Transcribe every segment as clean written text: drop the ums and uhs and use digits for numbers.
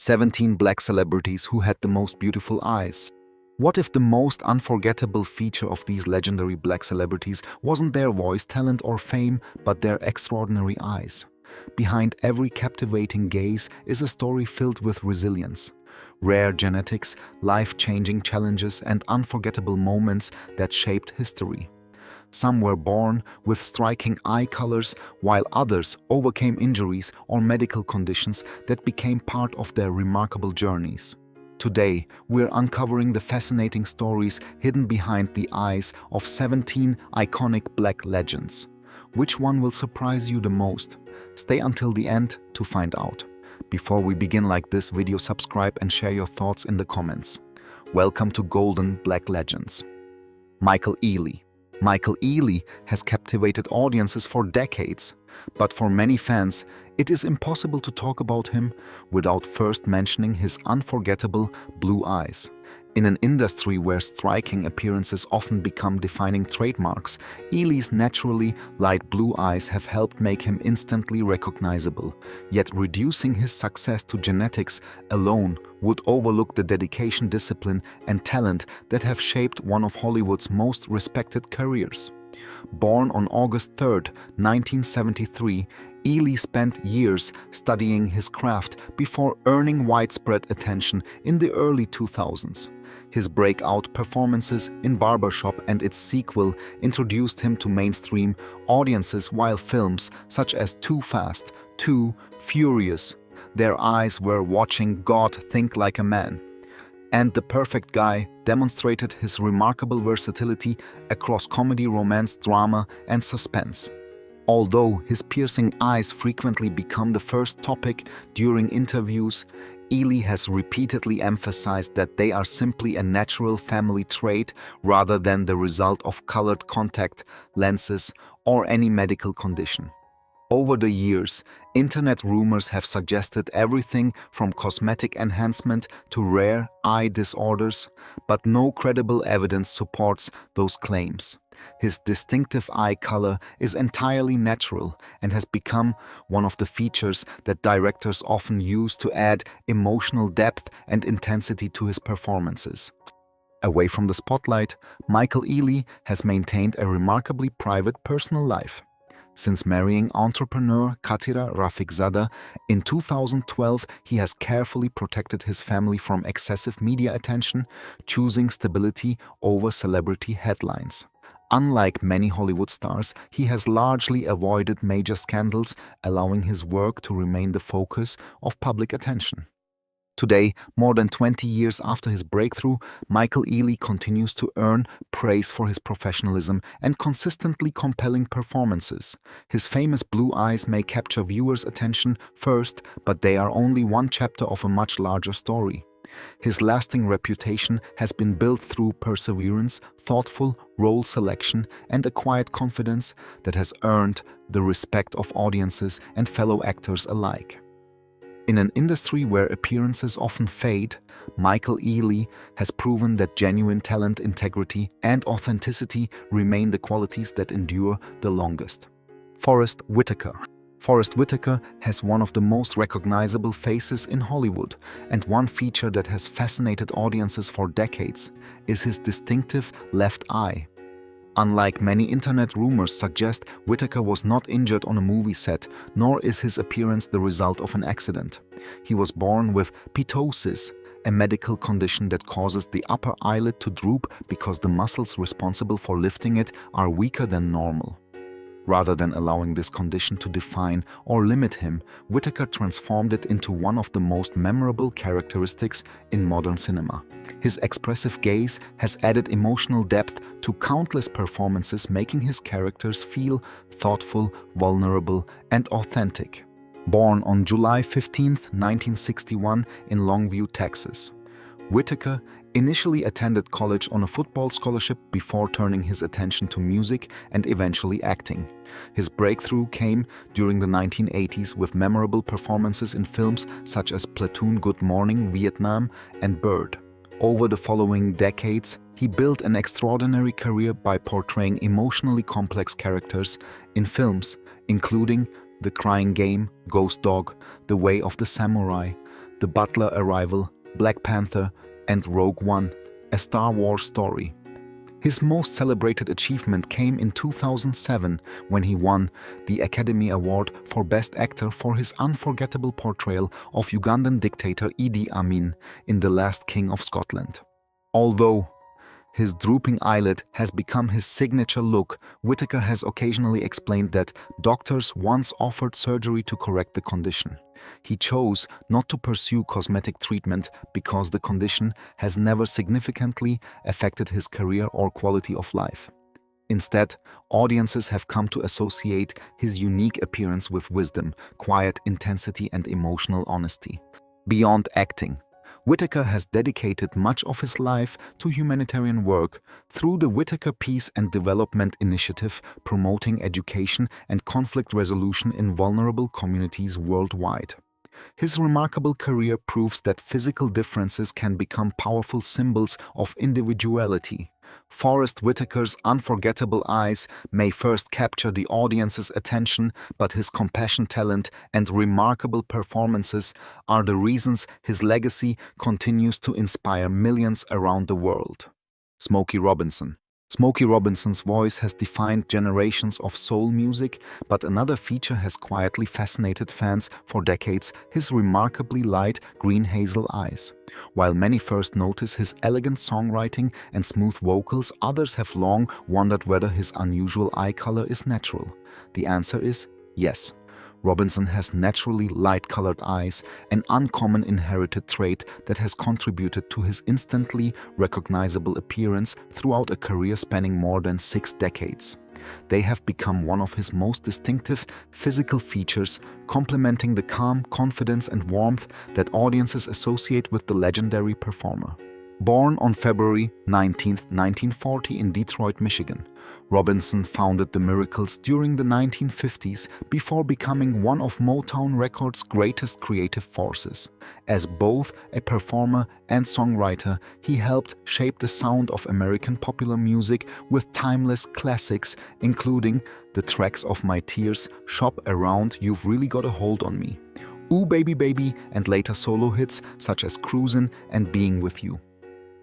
17 black celebrities who had the most beautiful eyes. What if the most unforgettable feature of these legendary black celebrities wasn't their voice, talent, or fame, but their extraordinary eyes? Behind every captivating gaze is a story filled with resilience, rare genetics, life-changing challenges, and unforgettable moments that shaped history. Some were born with striking eye colors, while others overcame injuries or medical conditions that became part of their remarkable journeys. Today, we're uncovering the fascinating stories hidden behind the eyes of 17 iconic black legends. Which one will surprise you the most? Stay until the end to find out. Before we begin like this video, subscribe and share your thoughts in the comments. Welcome to Golden Black Legends. Michael Ealy. Michael Ealy has captivated audiences for decades, but for many fans, it is impossible to talk about him without first mentioning his unforgettable blue eyes. In an industry where striking appearances often become defining trademarks, Ealy's naturally light blue eyes have helped make him instantly recognizable. Yet reducing his success to genetics alone would overlook the dedication, discipline, and talent that have shaped one of Hollywood's most respected careers. Born on August 3, 1973, Ealy spent years studying his craft before earning widespread attention in the early 2000s. His breakout performances in Barbershop and its sequel introduced him to mainstream audiences, while films such as Too Fast, Too Furious, Their Eyes Were Watching God, Think Like a Man, and The Perfect Guy demonstrated his remarkable versatility across comedy, romance, drama, and suspense. Although his piercing eyes frequently become the first topic during interviews, Ealy has repeatedly emphasized that they are simply a natural family trait rather than the result of colored contact lenses or any medical condition. Over the years, internet rumors have suggested everything from cosmetic enhancement to rare eye disorders, but no credible evidence supports those claims. His distinctive eye color is entirely natural and has become one of the features that directors often use to add emotional depth and intensity to his performances. Away from the spotlight, Michael Ealy has maintained a remarkably private personal life. Since marrying entrepreneur Katira Rafiqzada in 2012, he has carefully protected his family from excessive media attention, choosing stability over celebrity headlines. Unlike many Hollywood stars, he has largely avoided major scandals, allowing his work to remain the focus of public attention. Today, more than 20 years after his breakthrough, Michael Ealy continues to earn praise for his professionalism and consistently compelling performances. His famous blue eyes may capture viewers' attention first, but they are only one chapter of a much larger story. His lasting reputation has been built through perseverance, thoughtful role selection, and a quiet confidence that has earned the respect of audiences and fellow actors alike. In an industry where appearances often fade, Michael Ealy has proven that genuine talent, integrity, and authenticity remain the qualities that endure the longest. Forest Whitaker. Forest Whitaker has one of the most recognizable faces in Hollywood, and one feature that has fascinated audiences for decades is his distinctive left eye. Unlike many internet rumors suggest, Whitaker was not injured on a movie set, nor is his appearance the result of an accident. He was born with ptosis, a medical condition that causes the upper eyelid to droop because the muscles responsible for lifting it are weaker than normal. Rather than allowing this condition to define or limit him, Whitaker transformed it into one of the most memorable characteristics in modern cinema. His expressive gaze has added emotional depth to countless performances, making his characters feel thoughtful, vulnerable, and authentic. Born on July 15, 1961 in Longview, Texas, Whitaker initially attended college on a football scholarship before turning his attention to music and eventually acting. His breakthrough came during the 1980s with memorable performances in films such as Platoon, Good Morning, Vietnam, and Bird. Over the following decades, he built an extraordinary career by portraying emotionally complex characters in films, including The Crying Game, Ghost Dog, The Way of the Samurai, The Butler Arrival, Black Panther, and Rogue One, a Star Wars story. His most celebrated achievement came in 2007 when he won the Academy Award for Best Actor for his unforgettable portrayal of Ugandan dictator Idi Amin in The Last King of Scotland. Although his drooping eyelid has become his signature look, Whittaker has occasionally explained that doctors once offered surgery to correct the condition. He chose not to pursue cosmetic treatment because the condition has never significantly affected his career or quality of life. Instead, audiences have come to associate his unique appearance with wisdom, quiet intensity, and emotional honesty. Beyond acting, Whittaker has dedicated much of his life to humanitarian work through the Whittaker Peace and Development Initiative, promoting education and conflict resolution in vulnerable communities worldwide. His remarkable career proves that physical differences can become powerful symbols of individuality. Forrest Whitaker's unforgettable eyes may first capture the audience's attention, but his compassion, talent, and remarkable performances are the reasons his legacy continues to inspire millions around the world. Smokey Robinson. Smokey Robinson's voice has defined generations of soul music, but another feature has quietly fascinated fans for decades: his remarkably light green hazel eyes. While many first notice his elegant songwriting and smooth vocals, others have long wondered whether his unusual eye color is natural. The answer is yes. Robinson has naturally light-colored eyes, an uncommon inherited trait that has contributed to his instantly recognizable appearance throughout a career spanning more than 6 decades. They have become one of his most distinctive physical features, complementing the calm, confidence, and warmth that audiences associate with the legendary performer. Born on February 19, 1940 in Detroit, Michigan, Robinson founded the Miracles during the 1950s before becoming one of Motown Records' greatest creative forces. As both a performer and songwriter, he helped shape the sound of American popular music with timeless classics, including the tracks of My Tears, Shop Around, You've Really Got a Hold on Me, Ooh Baby Baby, and later solo hits such as Cruisin' and Being With You.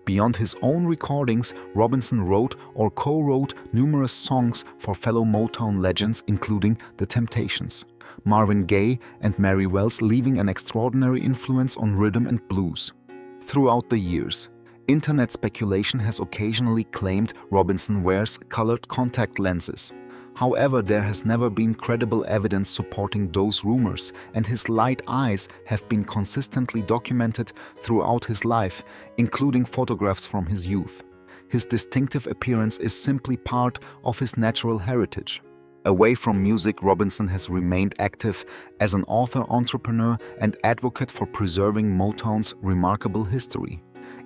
Beyond his own recordings, Robinson wrote or co-wrote numerous songs for fellow Motown legends, including The Temptations, Marvin Gaye, and Mary Wells, leaving an extraordinary influence on rhythm and blues. Throughout the years, internet speculation has occasionally claimed Robinson wears colored contact lenses. However, there has never been credible evidence supporting those rumors, and his light eyes have been consistently documented throughout his life, including photographs from his youth. His distinctive appearance is simply part of his natural heritage. Away from music, Robinson has remained active as an author, entrepreneur, and advocate for preserving Motown's remarkable history.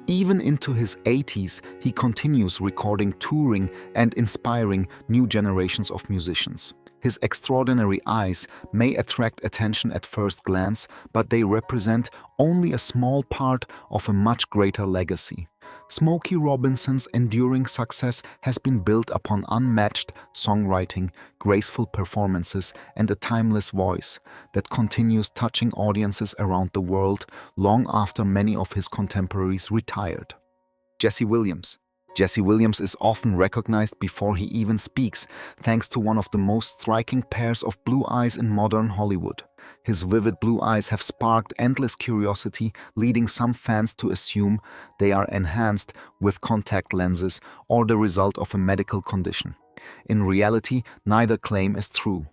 Even into his 80s, he continues recording, touring, and inspiring new generations of musicians. His extraordinary eyes may attract attention at first glance, but they represent only a small part of a much greater legacy. Smokey Robinson's enduring success has been built upon unmatched songwriting, graceful performances, and a timeless voice that continues touching audiences around the world long after many of his contemporaries retired. Jesse Williams. Jesse Williams is often recognized before he even speaks, thanks to one of the most striking pairs of blue eyes in modern Hollywood. His vivid blue eyes have sparked endless curiosity, leading some fans to assume they are enhanced with contact lenses or the result of a medical condition. In reality, neither claim is true.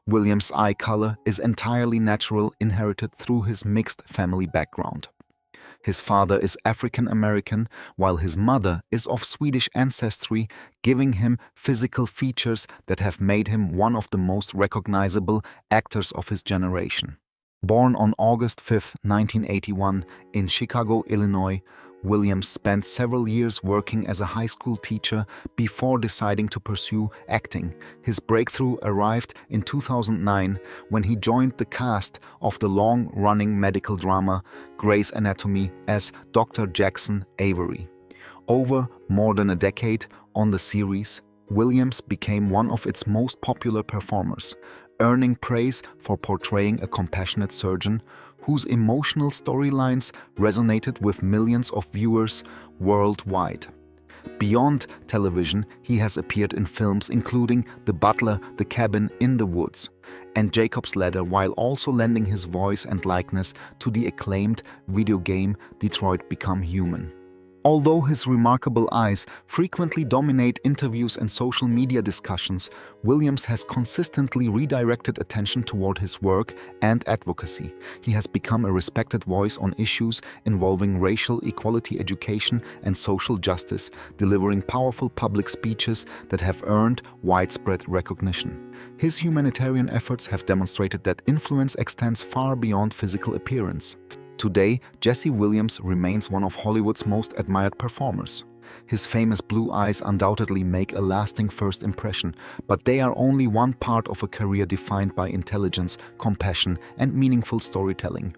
Williams' eye color is entirely natural, inherited through his mixed family background. His father is African American, while his mother is of Swedish ancestry, giving him physical features that have made him one of the most recognizable actors of his generation. Born on August 5, 1981, in Chicago, Illinois, Williams spent several years working as a high school teacher before deciding to pursue acting. His breakthrough arrived in 2009 when he joined the cast of the long-running medical drama Grey's Anatomy as Dr. Jackson Avery. Over more than a decade on the series, Williams became one of its most popular performers, earning praise for portraying a compassionate surgeon whose emotional storylines resonated with millions of viewers worldwide. Beyond television, he has appeared in films including The Butler, The Cabin in the Woods, and Jacob's Ladder, while also lending his voice and likeness to the acclaimed video game Detroit Become Human. Although his remarkable eyes frequently dominate interviews and social media discussions, Williams has consistently redirected attention toward his work and advocacy. He has become a respected voice on issues involving racial equality, education, and social justice, delivering powerful public speeches that have earned widespread recognition. His humanitarian efforts have demonstrated that influence extends far beyond physical appearance. Today, Jesse Williams remains one of Hollywood's most admired performers. His famous blue eyes undoubtedly make a lasting first impression, but they are only one part of a career defined by intelligence, compassion, and meaningful storytelling.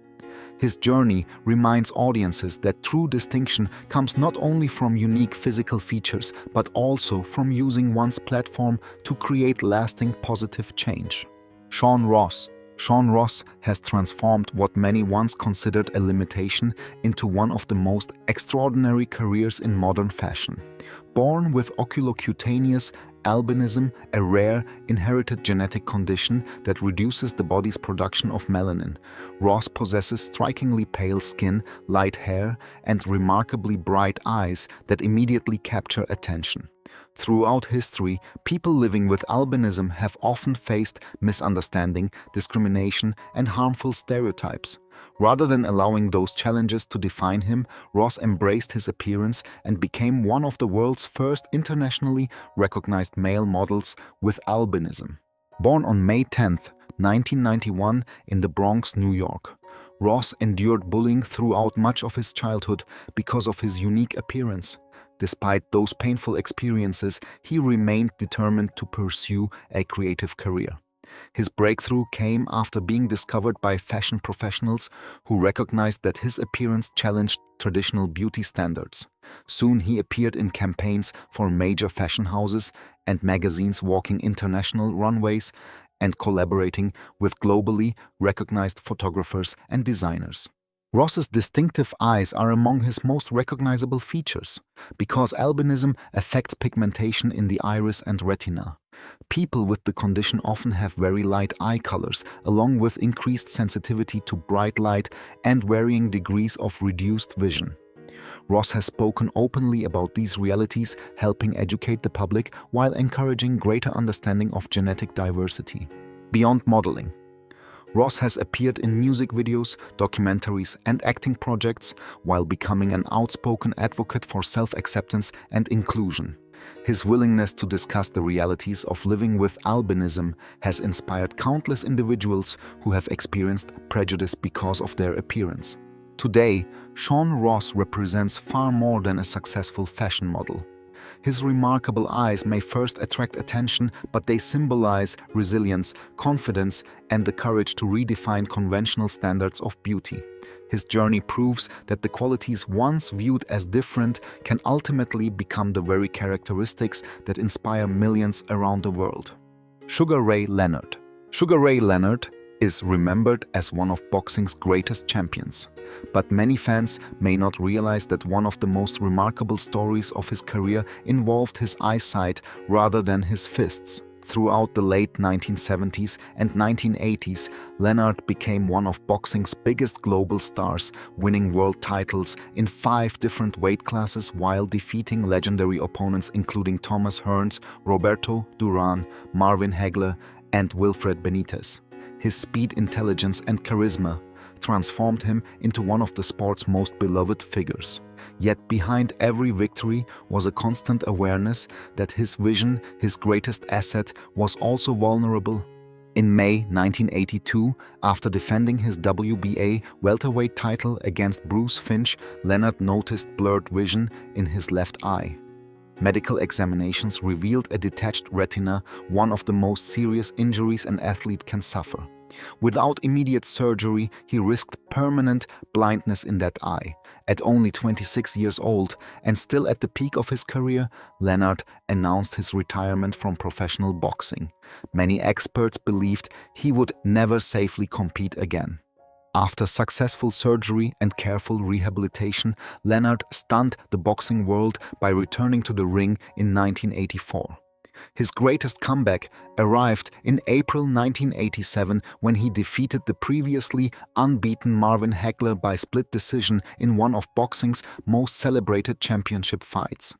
His journey reminds audiences that true distinction comes not only from unique physical features, but also from using one's platform to create lasting positive change. Sean Ross has transformed what many once considered a limitation into one of the most extraordinary careers in modern fashion. Born with oculocutaneous albinism, a rare, inherited genetic condition that reduces the body's production of melanin, Ross possesses strikingly pale skin, light hair, and remarkably bright eyes that immediately capture attention. Throughout history, people living with albinism have often faced misunderstanding, discrimination, and harmful stereotypes. Rather than allowing those challenges to define him, Ross embraced his appearance and became one of the world's first internationally recognized male models with albinism. Born on May 10, 1991, in the Bronx, New York, Ross endured bullying throughout much of his childhood because of his unique appearance. Despite those painful experiences, he remained determined to pursue a creative career. His breakthrough came after being discovered by fashion professionals who recognized that his appearance challenged traditional beauty standards. Soon he appeared in campaigns for major fashion houses and magazines, walking international runways and collaborating with globally recognized photographers and designers. Ross's distinctive eyes are among his most recognizable features, because albinism affects pigmentation in the iris and retina. People with the condition often have very light eye colors, along with increased sensitivity to bright light and varying degrees of reduced vision. Ross has spoken openly about these realities, helping educate the public while encouraging greater understanding of genetic diversity. Beyond modeling, Ross has appeared in music videos, documentaries, and acting projects while becoming an outspoken advocate for self-acceptance and inclusion. His willingness to discuss the realities of living with albinism has inspired countless individuals who have experienced prejudice because of their appearance. Today, Sean Ross represents far more than a successful fashion model. His remarkable eyes may first attract attention, but they symbolize resilience, confidence, and the courage to redefine conventional standards of beauty. His journey proves that the qualities once viewed as different can ultimately become the very characteristics that inspire millions around the world. Sugar Ray Leonard. Sugar Ray Leonard is remembered as one of boxing's greatest champions. But many fans may not realize that one of the most remarkable stories of his career involved his eyesight rather than his fists. Throughout the late 1970s and 1980s, Leonard became one of boxing's biggest global stars, winning world titles in 5 different weight classes while defeating legendary opponents including Thomas Hearns, Roberto Duran, Marvin Hagler, and Wilfred Benitez. His speed, intelligence, and charisma transformed him into one of the sport's most beloved figures. Yet behind every victory was a constant awareness that his vision, his greatest asset, was also vulnerable. In May 1982, after defending his WBA welterweight title against Bruce Finch, Leonard noticed blurred vision in his left eye. Medical examinations revealed a detached retina, one of the most serious injuries an athlete can suffer. Without immediate surgery, he risked permanent blindness in that eye. At only 26 years old and still at the peak of his career, Leonard announced his retirement from professional boxing. Many experts believed he would never safely compete again. After successful surgery and careful rehabilitation, Leonard stunned the boxing world by returning to the ring in 1984. His greatest comeback arrived in April 1987 when he defeated the previously unbeaten Marvin Hagler by split decision in one of boxing's most celebrated championship fights.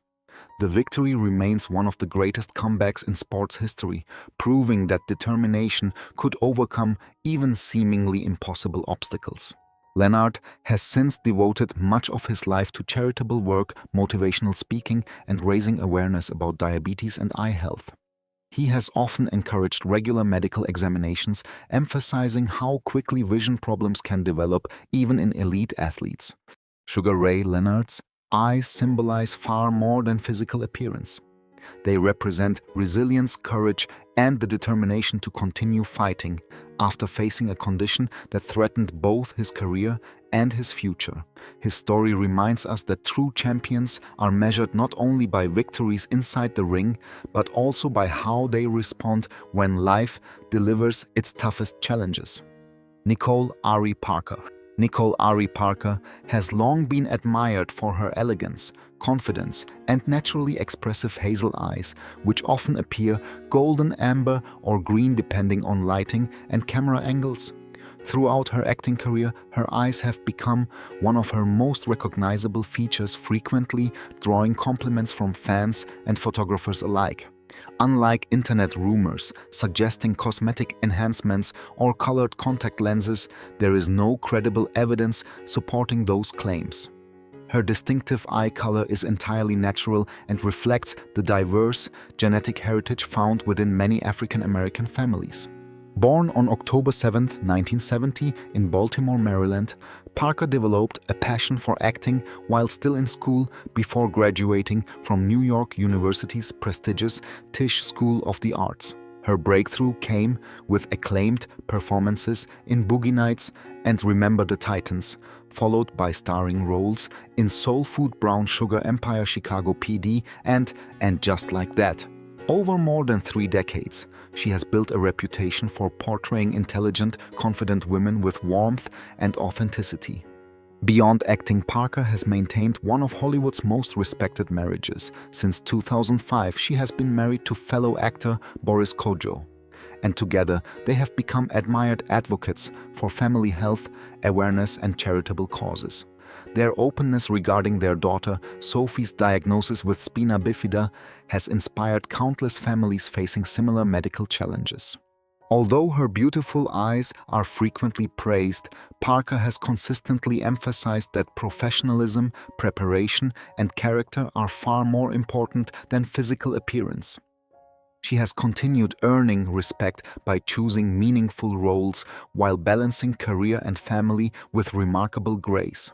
The victory remains one of the greatest comebacks in sports history, proving that determination could overcome even seemingly impossible obstacles. Leonard has since devoted much of his life to charitable work, motivational speaking, and raising awareness about diabetes and eye health. He has often encouraged regular medical examinations, emphasizing how quickly vision problems can develop even in elite athletes. Sugar Ray Leonard's eyes symbolize far more than physical appearance. They represent resilience, courage, and the determination to continue fighting after facing a condition that threatened both his career and his future. His story reminds us that true champions are measured not only by victories inside the ring, but also by how they respond when life delivers its toughest challenges. Nicole Ari Parker. Nicole Ari Parker has long been admired for her elegance, confidence, and naturally expressive hazel eyes, which often appear golden amber or green depending on lighting and camera angles. Throughout her acting career, her eyes have become one of her most recognizable features, frequently drawing compliments from fans and photographers alike. Unlike internet rumors suggesting cosmetic enhancements or colored contact lenses, there is no credible evidence supporting those claims. Her distinctive eye color is entirely natural and reflects the diverse genetic heritage found within many African American families. Born on October 7, 1970 in Baltimore, Maryland, Parker developed a passion for acting while still in school before graduating from New York University's prestigious Tisch School of the Arts. Her breakthrough came with acclaimed performances in Boogie Nights and Remember the Titans, followed by starring roles in Soul Food Brown Sugar Empire Chicago PD and Just Like That. Over more than 3 decades, she has built a reputation for portraying intelligent, confident women with warmth and authenticity. Beyond acting, Parker has maintained one of Hollywood's most respected marriages. Since 2005, she has been married to fellow actor Boris Kodjoe, and together they have become admired advocates for family health, awareness, and charitable causes. Their openness regarding their daughter Sophie's diagnosis with spina bifida has inspired countless families facing similar medical challenges. Although her beautiful eyes are frequently praised, Parker has consistently emphasized that professionalism, preparation, and character are far more important than physical appearance. She has continued earning respect by choosing meaningful roles while balancing career and family with remarkable grace.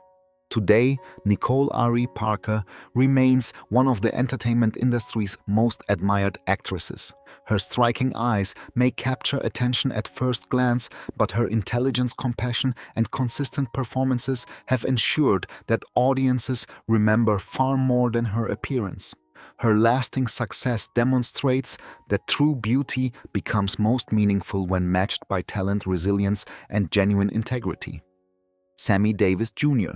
Today, Nicole Ari Parker remains one of the entertainment industry's most admired actresses. Her striking eyes may capture attention at first glance, but her intelligence, compassion, and consistent performances have ensured that audiences remember far more than her appearance. Her lasting success demonstrates that true beauty becomes most meaningful when matched by talent, resilience, and genuine integrity. Sammy Davis Jr.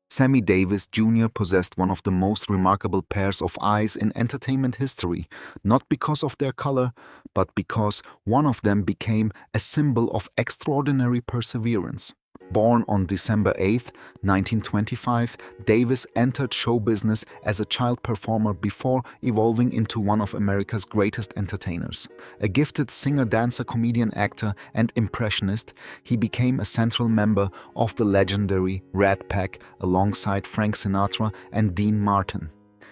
Sammy Davis Jr. possessed one of the most remarkable pairs of eyes in entertainment history, not because of their color, but because one of them became a symbol of extraordinary perseverance. Born on December 8, 1925, Davis entered show business as a child performer before evolving into one of America's greatest entertainers. A gifted singer, dancer, comedian, actor, and impressionist, he became a central member of the legendary Rat Pack alongside Frank Sinatra and Dean Martin.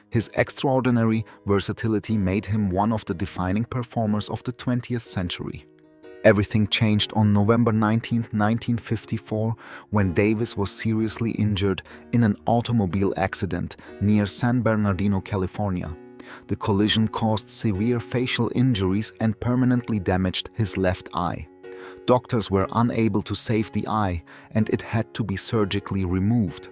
His extraordinary versatility made him one of the defining performers of the 20th century. Everything changed on November 19, 1954, when Davis was seriously injured in an automobile accident near San Bernardino, California. The collision caused severe facial injuries and permanently damaged his left eye. Doctors were unable to save the eye, and it had to be surgically removed.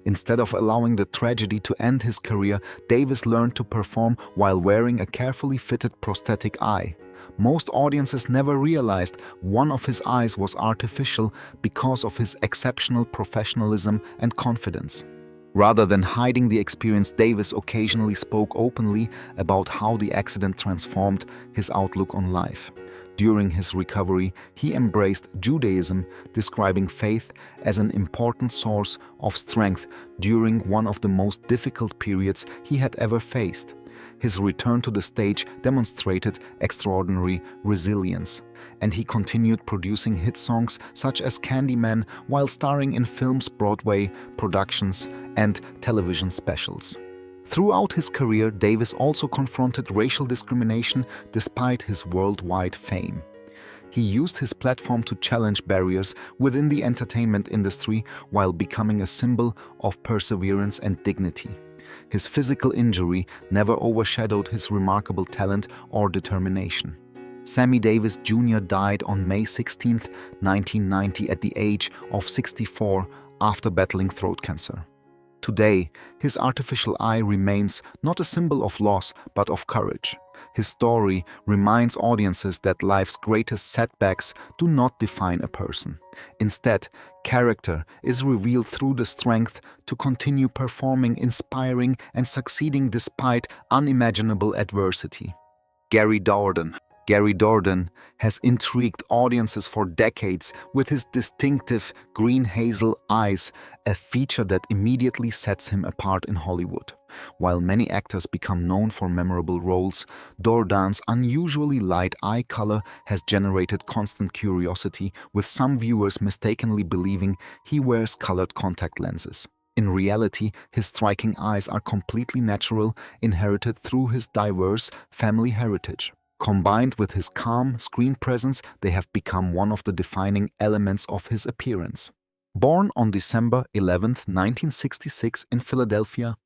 Instead of allowing the tragedy to end his career, Davis learned to perform while wearing a carefully fitted prosthetic eye. Most audiences never realized one of his eyes was artificial because of his exceptional professionalism and confidence. Rather than hiding the experience, Davis occasionally spoke openly about how the accident transformed his outlook on life. During his recovery, he embraced Judaism, describing faith as an important source of strength during one of the most difficult periods he had ever faced. His return to the stage demonstrated extraordinary resilience, and he continued producing hit songs such as Candyman while starring in films, Broadway productions, and television specials. Throughout his career, Davis also confronted racial discrimination despite his worldwide fame. He used his platform to challenge barriers within the entertainment industry while becoming a symbol of perseverance and dignity. His physical injury never overshadowed his remarkable talent or determination. Sammy Davis Jr. died on May 16, 1990 at the age of 64 after battling throat cancer. Today, his artificial eye remains not a symbol of loss but of courage. His story reminds audiences that life's greatest setbacks do not define a person. Instead, character is revealed through the strength to continue performing, inspiring, and succeeding despite unimaginable adversity. Gary Dourdan has intrigued audiences for decades with his distinctive green hazel eyes, a feature that immediately sets him apart in Hollywood. While many actors become known for memorable roles, Dourdan's unusually light eye color has generated constant curiosity, with some viewers mistakenly believing he wears colored contact lenses. In reality, his striking eyes are completely natural, inherited through his diverse family heritage. Combined with his calm screen presence, they have become one of the defining elements of his appearance. Born on December 11, 1966 in Philadelphia,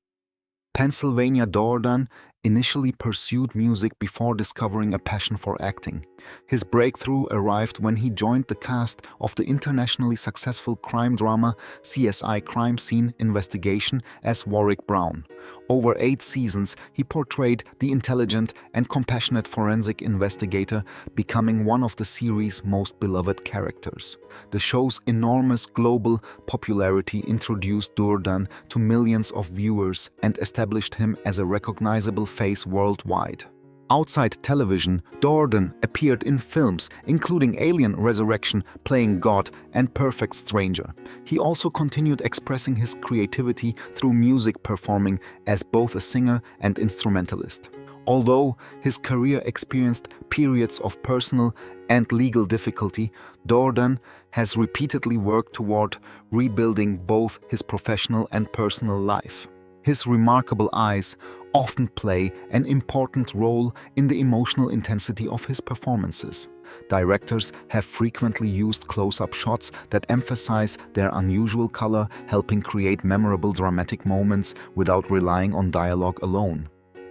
Pennsylvania, Dourdan initially pursued music before discovering a passion for acting. His breakthrough arrived when he joined the cast of the internationally successful crime drama CSI: Crime Scene Investigation as Warwick Brown. Over 8 seasons, he portrayed the intelligent and compassionate forensic investigator, becoming one of the series' most beloved characters. The show's enormous global popularity introduced Dourdan to millions of viewers and established him as a recognizable face worldwide. Outside television, Dourdan appeared in films including Alien Resurrection, playing God, and Perfect Stranger. He also continued expressing his creativity through music, performing as both a singer and instrumentalist. Although his career experienced periods of personal and legal difficulty, Dourdan has repeatedly worked toward rebuilding both his professional and personal life. His remarkable eyes often play an important role in the emotional intensity of his performances. Directors have frequently used close-up shots that emphasize their unusual color, helping create memorable dramatic moments without relying on dialogue alone.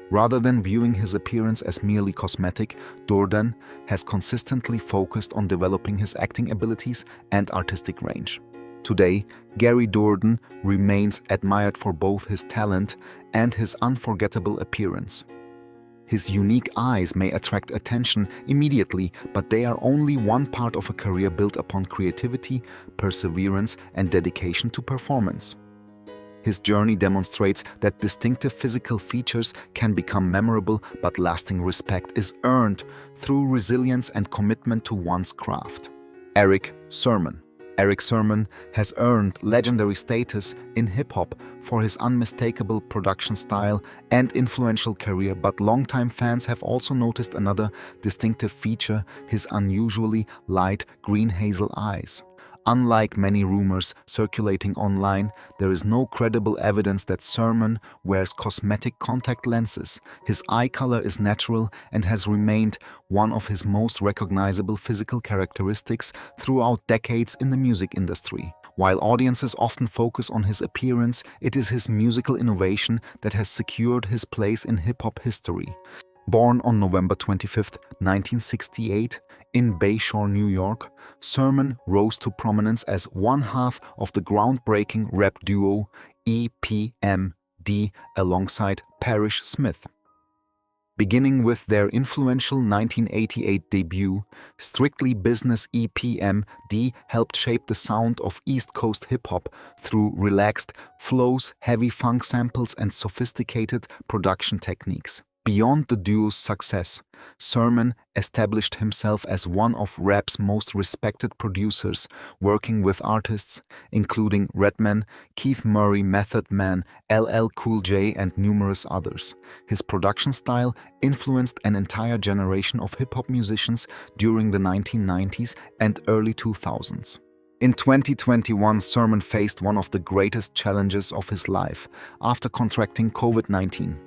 Rather than viewing his appearance as merely cosmetic, Dourdan has consistently focused on developing his acting abilities and artistic range. Today, Gary Dourdan remains admired for both his talent and his unforgettable appearance. His unique eyes may attract attention immediately, but they are only one part of a career built upon creativity, perseverance, and dedication to performance. His journey demonstrates that distinctive physical features can become memorable, but lasting respect is earned through resilience and commitment to one's craft. Eric Sermon has earned legendary status in hip-hop for his unmistakable production style and influential career, but longtime fans have also noticed another distinctive feature: his unusually light green hazel eyes. Unlike many rumors circulating online, there is no credible evidence that Sermon wears cosmetic contact lenses. His eye color is natural and has remained one of his most recognizable physical characteristics throughout decades in the music industry. While audiences often focus on his appearance, it is his musical innovation that has secured his place in hip-hop history. Born on November 25, 1968, in Bayshore, New York, Sermon rose to prominence as one half of the groundbreaking rap duo EPMD alongside Parrish Smith. Beginning with their influential 1988 debut, Strictly Business EPMD helped shape the sound of East Coast hip-hop through relaxed flows, heavy funk samples, and sophisticated production techniques. Beyond the duo's success, Sermon established himself as one of rap's most respected producers, working with artists including Redman, Keith Murray, Method Man, LL Cool J, and numerous others. His production style influenced an entire generation of hip-hop musicians during the 1990s and early 2000s. In 2021, Sermon faced one of the greatest challenges of his life after contracting COVID-19.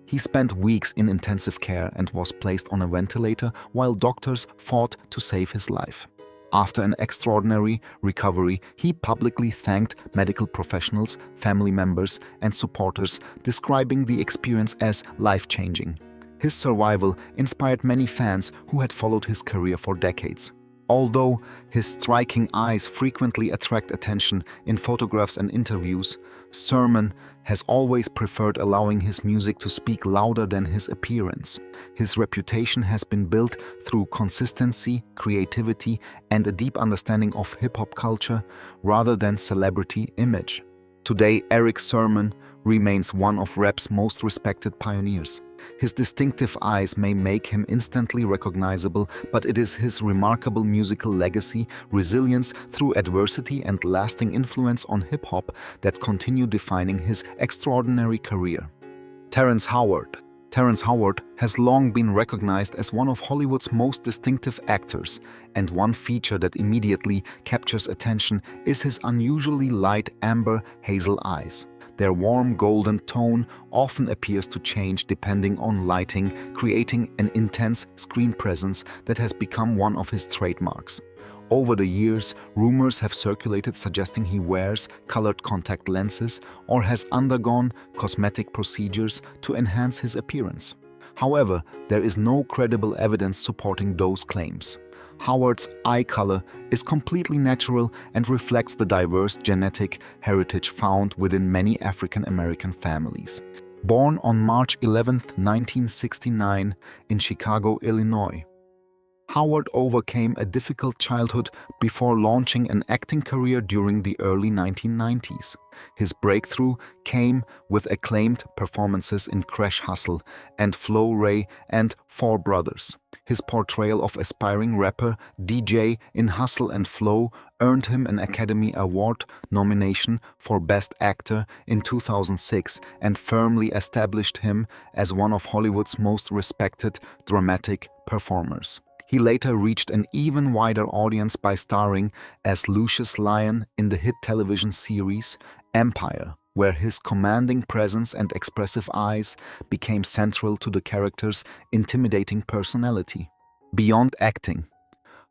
He spent weeks in intensive care and was placed on a ventilator while doctors fought to save his life. After an extraordinary recovery, he publicly thanked medical professionals, family members, and supporters, describing the experience as life-changing. His survival inspired many fans who had followed his career for decades. Although his striking eyes frequently attract attention in photographs and interviews, Sermon has always preferred allowing his music to speak louder than his appearance. His reputation has been built through consistency, creativity, and a deep understanding of hip-hop culture rather than celebrity image. Today, Eric Sermon remains one of rap's most respected pioneers. His distinctive eyes may make him instantly recognizable, but it is his remarkable musical legacy, resilience through adversity, and lasting influence on hip-hop that continue defining his extraordinary career. Terrence Howard. Terrence Howard has long been recognized as one of Hollywood's most distinctive actors, and one feature that immediately captures attention is his unusually light amber hazel eyes. Their warm golden tone often appears to change depending on lighting, creating an intense screen presence that has become one of his trademarks. Over the years, rumors have circulated suggesting he wears colored contact lenses or has undergone cosmetic procedures to enhance his appearance. However, there is no credible evidence supporting those claims. Howard's eye color is completely natural and reflects the diverse genetic heritage found within many African American families. Born on March 11, 1969, in Chicago, Illinois, Howard overcame a difficult childhood before launching an acting career during the early 1990s. His breakthrough came with acclaimed performances in Crash Hustle and Flo Rida and Four Brothers. His portrayal of aspiring rapper DJ in Hustle and Flow earned him an Academy Award nomination for Best Actor in 2006 and firmly established him as one of Hollywood's most respected dramatic performers. He later reached an even wider audience by starring as Lucius Lyon in the hit television series Empire, where his commanding presence and expressive eyes became central to the character's intimidating personality. Beyond acting,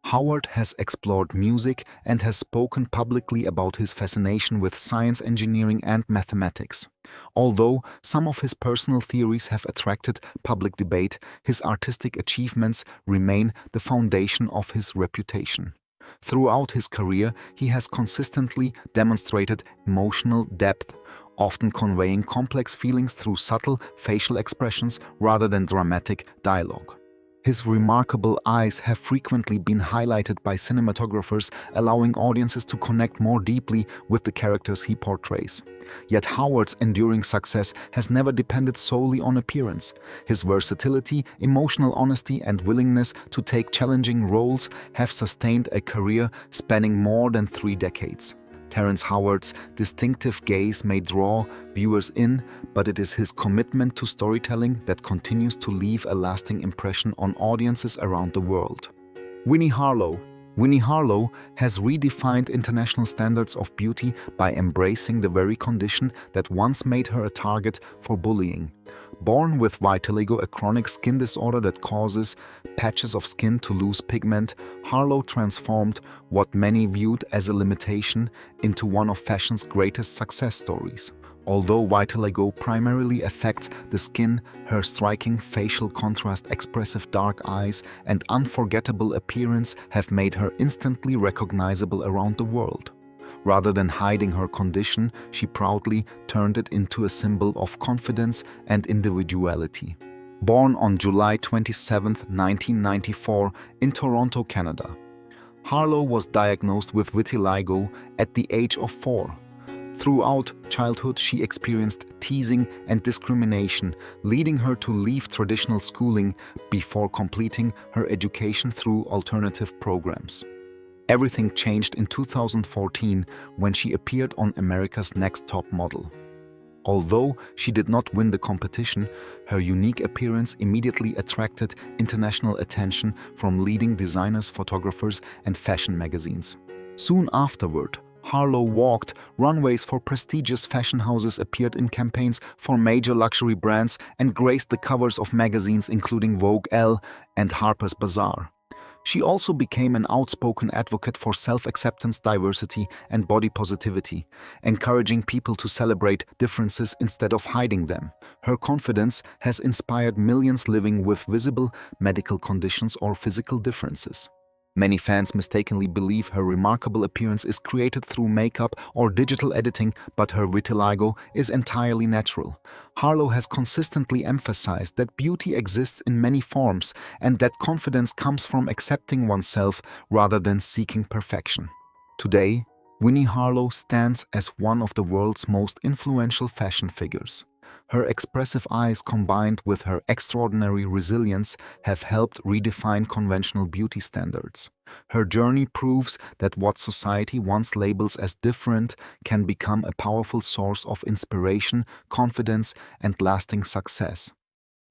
Howard has explored music and has spoken publicly about his fascination with science, engineering, and mathematics. Although some of his personal theories have attracted public debate, his artistic achievements remain the foundation of his reputation. Throughout his career, he has consistently demonstrated emotional depth, often conveying complex feelings through subtle facial expressions rather than dramatic dialogue. His remarkable eyes have frequently been highlighted by cinematographers, allowing audiences to connect more deeply with the characters he portrays. Yet Howard's enduring success has never depended solely on appearance. His versatility, emotional honesty, and willingness to take challenging roles have sustained a career spanning more than 3 decades. Terrence Howard's distinctive gaze may draw viewers in, but it is his commitment to storytelling that continues to leave a lasting impression on audiences around the world. Winnie Harlow. Winnie Harlow has redefined international standards of beauty by embracing the very condition that once made her a target for bullying. Born with vitiligo, a chronic skin disorder that causes patches of skin to lose pigment, Harlow transformed what many viewed as a limitation into one of fashion's greatest success stories. Although vitiligo primarily affects the skin, her striking facial contrast, expressive dark eyes, and unforgettable appearance have made her instantly recognizable around the world. Rather than hiding her condition, she proudly turned it into a symbol of confidence and individuality. Born on July 27, 1994, in Toronto, Canada, Harlow was diagnosed with vitiligo at the age of 4. Throughout childhood, she experienced teasing and discrimination, leading her to leave traditional schooling before completing her education through alternative programs. Everything changed in 2014 when she appeared on America's Next Top Model. Although she did not win the competition, her unique appearance immediately attracted international attention from leading designers, photographers, and fashion magazines. Soon afterward, Harlow walked runways for prestigious fashion houses, appeared in campaigns for major luxury brands, and graced the covers of magazines including Vogue, Elle, and Harper's Bazaar. She also became an outspoken advocate for self-acceptance, diversity, and body positivity, encouraging people to celebrate differences instead of hiding them. Her confidence has inspired millions living with visible medical conditions or physical differences. Many fans mistakenly believe her remarkable appearance is created through makeup or digital editing, but her vitiligo is entirely natural. Harlow has consistently emphasized that beauty exists in many forms and that confidence comes from accepting oneself rather than seeking perfection. Today, Winnie Harlow stands as one of the world's most influential fashion figures. Her expressive eyes, combined with her extraordinary resilience, have helped redefine conventional beauty standards. Her journey proves that what society once labels as different can become a powerful source of inspiration, confidence, and lasting success.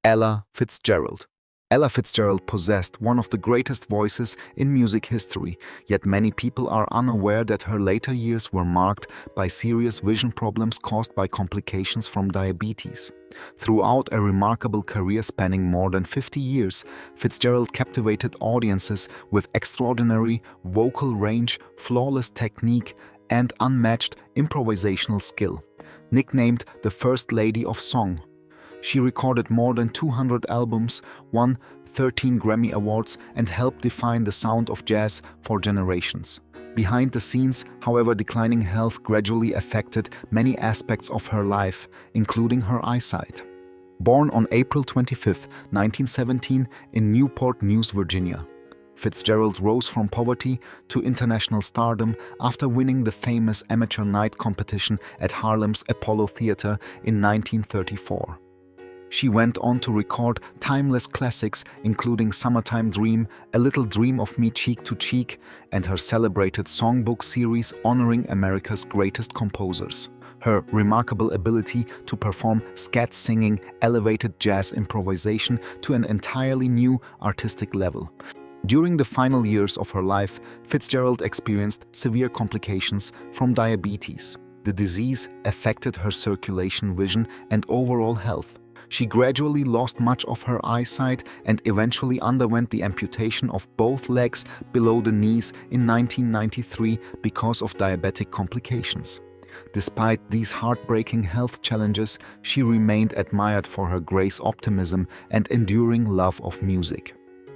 Ella Fitzgerald. Ella Fitzgerald possessed one of the greatest voices in music history, yet many people are unaware that her later years were marked by serious vision problems caused by complications from diabetes. Throughout a remarkable career spanning more than 50 years, Fitzgerald captivated audiences with extraordinary vocal range, flawless technique, and unmatched improvisational skill. Nicknamed the First Lady of Song, she recorded more than 200 albums, won 13 Grammy Awards, and helped define the sound of jazz for generations. Behind the scenes, however, declining health gradually affected many aspects of her life, including her eyesight. Born on April 25, 1917, in Newport News, Virginia, Fitzgerald rose from poverty to international stardom after winning the famous amateur night competition at Harlem's Apollo Theater in 1934. She went on to record timeless classics including Summertime Dream, A Little Dream of Me Cheek to Cheek, and her celebrated songbook series honoring America's greatest composers. Her remarkable ability to perform scat singing elevated jazz improvisation to an entirely new artistic level. During the final years of her life, Fitzgerald experienced severe complications from diabetes. The disease affected her circulation, vision, and overall health. She gradually lost much of her eyesight and eventually underwent the amputation of both legs below the knees in 1993 because of diabetic complications. Despite these heartbreaking health challenges, she remained admired for her grace, optimism, and enduring love of music.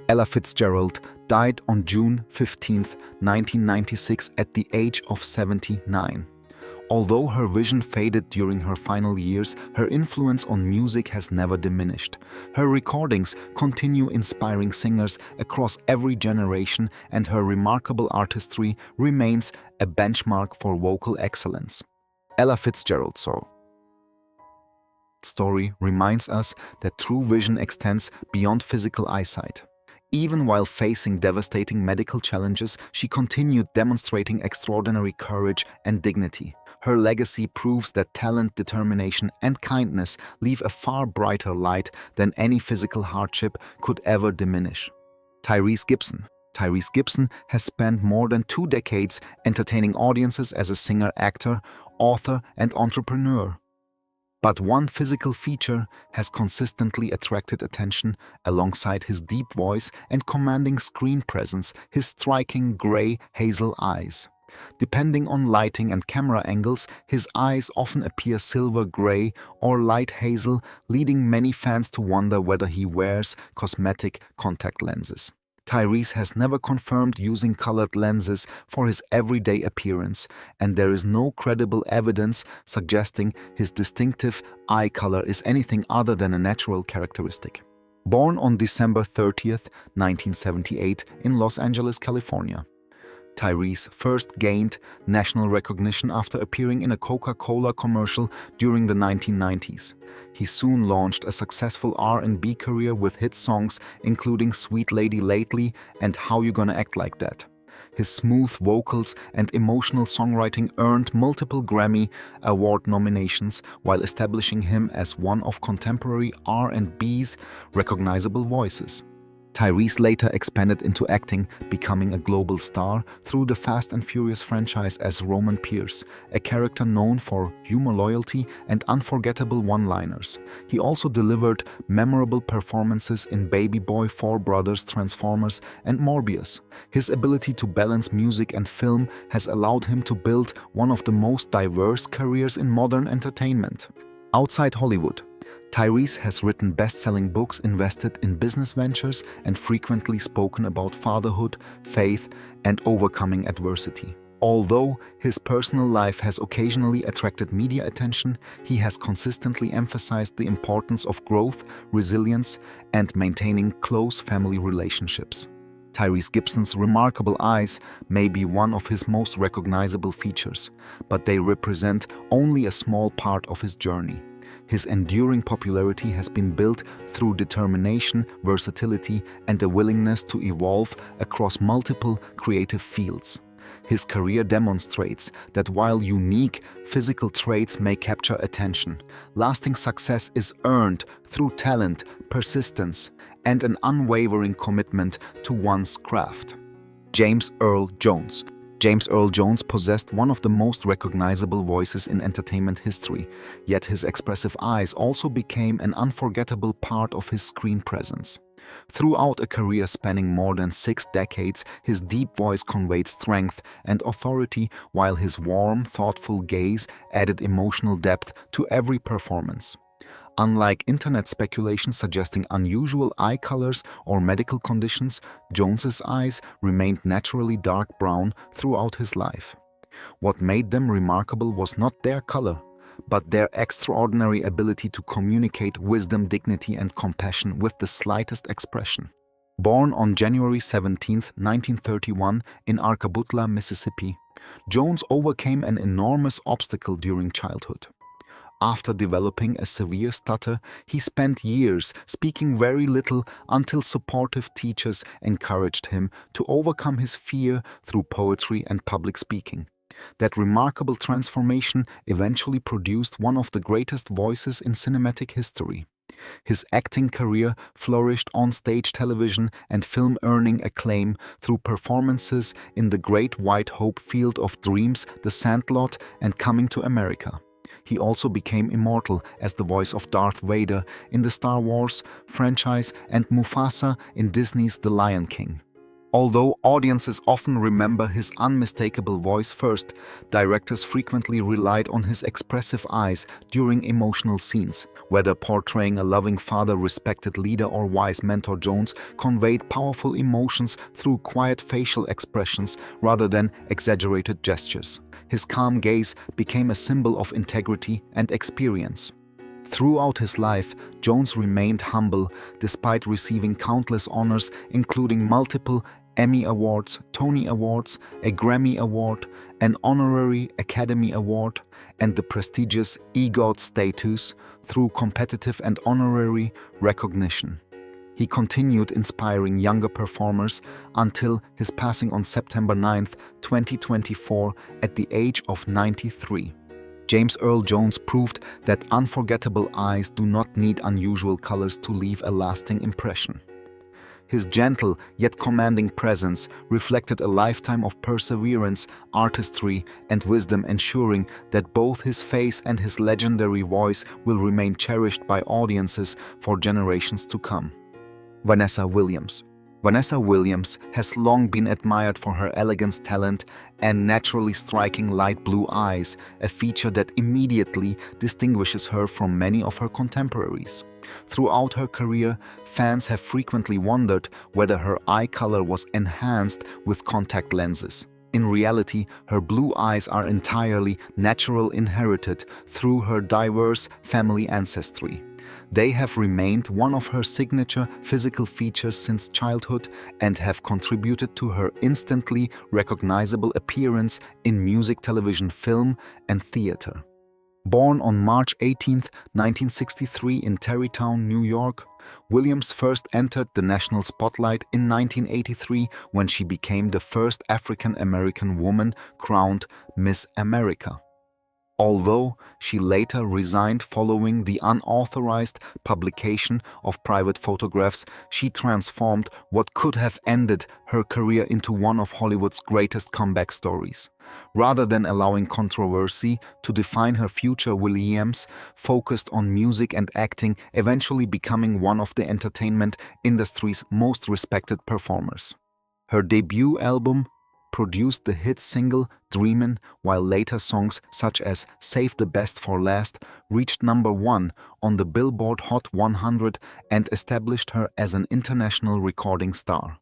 Ella Fitzgerald died on June 15, 1996 at the age of 79. Although her vision faded during her final years, her influence on music has never diminished. Her recordings continue inspiring singers across every generation, and her remarkable artistry remains a benchmark for vocal excellence. Ella Fitzgerald's story reminds us that true vision extends beyond physical eyesight. Even while facing devastating medical challenges, she continued demonstrating extraordinary courage and dignity. Her legacy proves that talent, determination, and kindness leave a far brighter light than any physical hardship could ever diminish. Tyrese Gibson. Tyrese Gibson has spent more than 2 decades entertaining audiences as a singer, actor, author, and entrepreneur. But one physical feature has consistently attracted attention alongside his deep voice and commanding screen presence: his striking gray-hazel eyes. Depending on lighting and camera angles, his eyes often appear silver-gray or light hazel, leading many fans to wonder whether he wears cosmetic contact lenses. Tyrese has never confirmed using colored lenses for his everyday appearance, and there is no credible evidence suggesting his distinctive eye color is anything other than a natural characteristic. Born on December 30th, 1978 in Los Angeles, California. Tyrese first gained national recognition after appearing in a Coca-Cola commercial during the 1990s. He soon launched a successful R&B career with hit songs including Sweet Lady Lately and How You Gonna Act Like That. His smooth vocals and emotional songwriting earned multiple Grammy Award nominations while establishing him as one of contemporary R&B's recognizable voices. Tyrese later expanded into acting, becoming a global star through the Fast and Furious franchise as Roman Pierce, a character known for humor, loyalty, and unforgettable one-liners. He also delivered memorable performances in Baby Boy, Four Brothers, Transformers, and Morbius. His ability to balance music and film has allowed him to build one of the most diverse careers in modern entertainment. Outside Hollywood, Tyrese has written best-selling books, invested in business ventures, and frequently spoken about fatherhood, faith, and overcoming adversity. Although his personal life has occasionally attracted media attention, he has consistently emphasized the importance of growth, resilience, and maintaining close family relationships. Tyrese Gibson's remarkable eyes may be one of his most recognizable features, but they represent only a small part of his journey. His enduring popularity has been built through determination, versatility, and a willingness to evolve across multiple creative fields. His career demonstrates that while unique physical traits may capture attention, lasting success is earned through talent, persistence, and an unwavering commitment to one's craft. James Earl Jones. James Earl Jones possessed one of the most recognizable voices in entertainment history, yet his expressive eyes also became an unforgettable part of his screen presence. Throughout a career spanning more than 6 decades, his deep voice conveyed strength and authority, while his warm, thoughtful gaze added emotional depth to every performance. Unlike internet speculation suggesting unusual eye colors or medical conditions, Jones's eyes remained naturally dark brown throughout his life. What made them remarkable was not their color, but their extraordinary ability to communicate wisdom, dignity, and compassion with the slightest expression. Born on January 17, 1931 in Arcabutla, Mississippi, Jones overcame an enormous obstacle during childhood. After developing a severe stutter, he spent years speaking very little until supportive teachers encouraged him to overcome his fear through poetry and public speaking. That remarkable transformation eventually produced one of the greatest voices in cinematic history. His acting career flourished on stage, television, and film, earning acclaim through performances in The Great White Hope, Field of Dreams, The Sandlot, and Coming to America. He also became immortal as the voice of Darth Vader in the Star Wars franchise and Mufasa in Disney's The Lion King. Although audiences often remember his unmistakable voice first, directors frequently relied on his expressive eyes during emotional scenes. Whether portraying a loving father, respected leader, or wise mentor, Jones conveyed powerful emotions through quiet facial expressions rather than exaggerated gestures. His calm gaze became a symbol of integrity and experience. Throughout his life, Jones remained humble despite receiving countless honors, including multiple Emmy Awards, Tony Awards, a Grammy Award, an honorary Academy Award, and the prestigious EGOT status through competitive and honorary recognition. He continued inspiring younger performers until his passing on September 9, 2024, at the age of 93. James Earl Jones proved that unforgettable eyes do not need unusual colors to leave a lasting impression. His gentle yet commanding presence reflected a lifetime of perseverance, artistry, and wisdom, ensuring that both his face and his legendary voice will remain cherished by audiences for generations to come. Vanessa Williams. Vanessa Williams has long been admired for her elegance, talent, and naturally striking light blue eyes, a feature that immediately distinguishes her from many of her contemporaries. Throughout her career, fans have frequently wondered whether her eye color was enhanced with contact lenses. In reality, her blue eyes are entirely natural, inherited through her diverse family ancestry. They have remained one of her signature physical features since childhood and have contributed to her instantly recognizable appearance in music, television, film, and theater. Born on March 18, 1963 in Tarrytown, New York, Williams first entered the national spotlight in 1983 when she became the first African-American woman crowned Miss America. Although she later resigned following the unauthorized publication of private photographs, she transformed what could have ended her career into one of Hollywood's greatest comeback stories. Rather than allowing controversy to define her future, Williams focused on music and acting, eventually becoming one of the entertainment industry's most respected performers. Her debut album produced the hit single Dreamin', while later songs such as Save the Best for Last reached #1 on the Billboard Hot 100 and established her as an international recording star.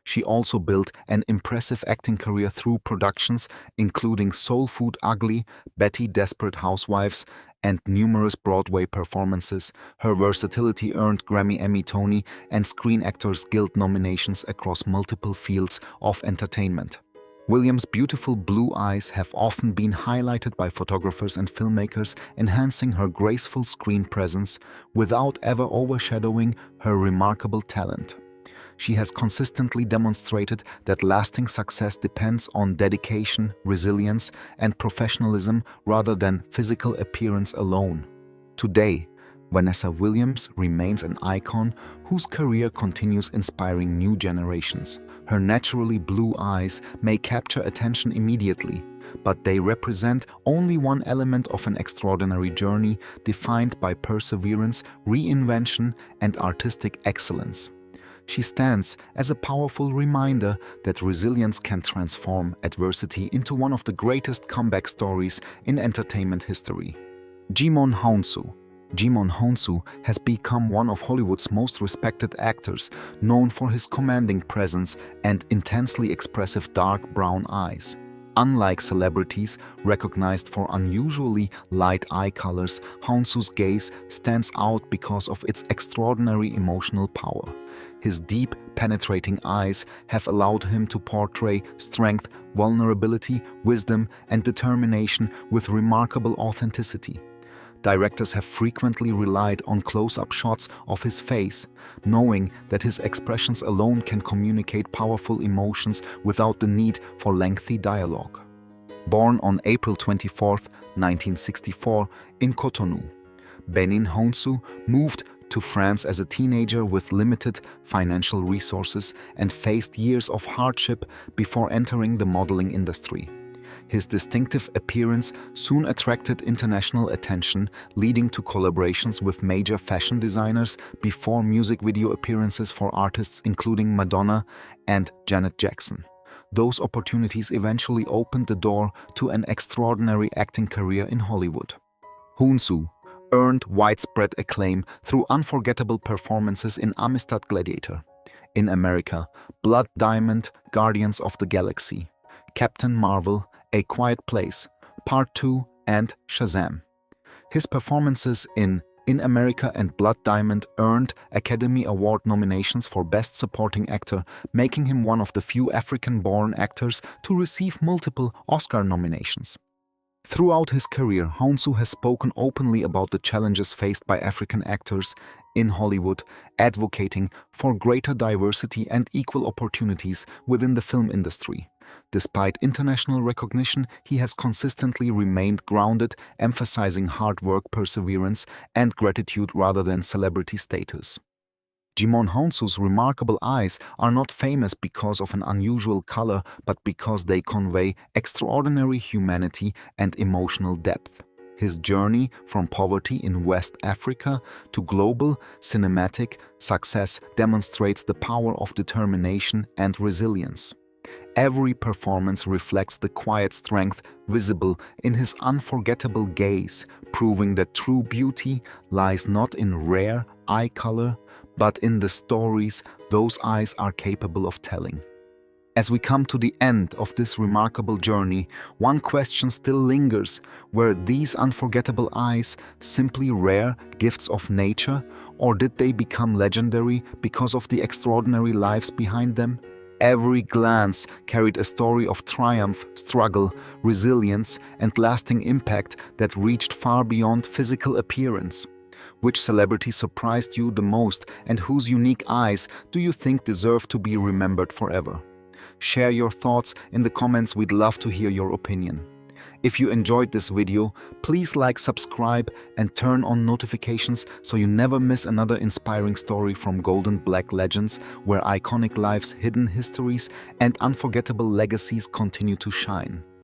She also built an impressive acting career through productions including Soul Food Ugly, Betty Desperate Housewives, and numerous Broadway performances. Her versatility earned Grammy, Emmy, Tony, and Screen Actors Guild nominations across multiple fields of entertainment. Williams' beautiful blue eyes have often been highlighted by photographers and filmmakers, enhancing her graceful screen presence without ever overshadowing her remarkable talent. She has consistently demonstrated that lasting success depends on dedication, resilience, and professionalism rather than physical appearance alone. Today, Vanessa Williams remains an icon whose career continues inspiring new generations. Her naturally blue eyes may capture attention immediately, but they represent only one element of an extraordinary journey defined by perseverance, reinvention, and artistic excellence. She stands as a powerful reminder that resilience can transform adversity into one of the greatest comeback stories in entertainment history. Djimon Hounsou. Djimon Hounsou has become one of Hollywood's most respected actors, known for his commanding presence and intensely expressive dark brown eyes. Unlike celebrities recognized for unusually light eye colors, Hounsou's gaze stands out because of its extraordinary emotional power. His deep, penetrating eyes have allowed him to portray strength, vulnerability, wisdom, and determination with remarkable authenticity. Directors have frequently relied on close-up shots of his face, knowing that his expressions alone can communicate powerful emotions without the need for lengthy dialogue. Born on April 24, 1964, in Cotonou, Benin Hounsou moved to France as a teenager with limited financial resources and faced years of hardship before entering the modeling industry. His distinctive appearance soon attracted international attention, leading to collaborations with major fashion designers before music video appearances for artists including Madonna and Janet Jackson. Those opportunities eventually opened the door to an extraordinary acting career in Hollywood. Hounsou earned widespread acclaim through unforgettable performances in Amistad Gladiator, in America, Blood Diamond, Guardians of the Galaxy, Captain Marvel, A Quiet Place, Part 2, and Shazam. His performances in America and Blood Diamond earned Academy Award nominations for Best Supporting Actor, making him one of the few African-born actors to receive multiple Oscar nominations. Throughout his career, Hounsou has spoken openly about the challenges faced by African actors in Hollywood, advocating for greater diversity and equal opportunities within the film industry. Despite international recognition, he has consistently remained grounded, emphasizing hard work, perseverance, and gratitude rather than celebrity status. Djimon Hounsou's remarkable eyes are not famous because of an unusual color, but because they convey extraordinary humanity and emotional depth. His journey from poverty in West Africa to global cinematic success demonstrates the power of determination and resilience. Every performance reflects the quiet strength visible in his unforgettable gaze, proving that true beauty lies not in rare eye color, but in the stories those eyes are capable of telling. As we come to the end of this remarkable journey, one question still lingers. Were these unforgettable eyes simply rare gifts of nature, or did they become legendary because of the extraordinary lives behind them? Every glance carried a story of triumph, struggle, resilience, and lasting impact that reached far beyond physical appearance. Which celebrity surprised you the most, and whose unique eyes do you think deserve to be remembered forever? Share your thoughts in the comments. We'd love to hear your opinion. If you enjoyed this video, please like, subscribe, and turn on notifications so you never miss another inspiring story from Golden Black Legends, where iconic lives, hidden histories, and unforgettable legacies continue to shine.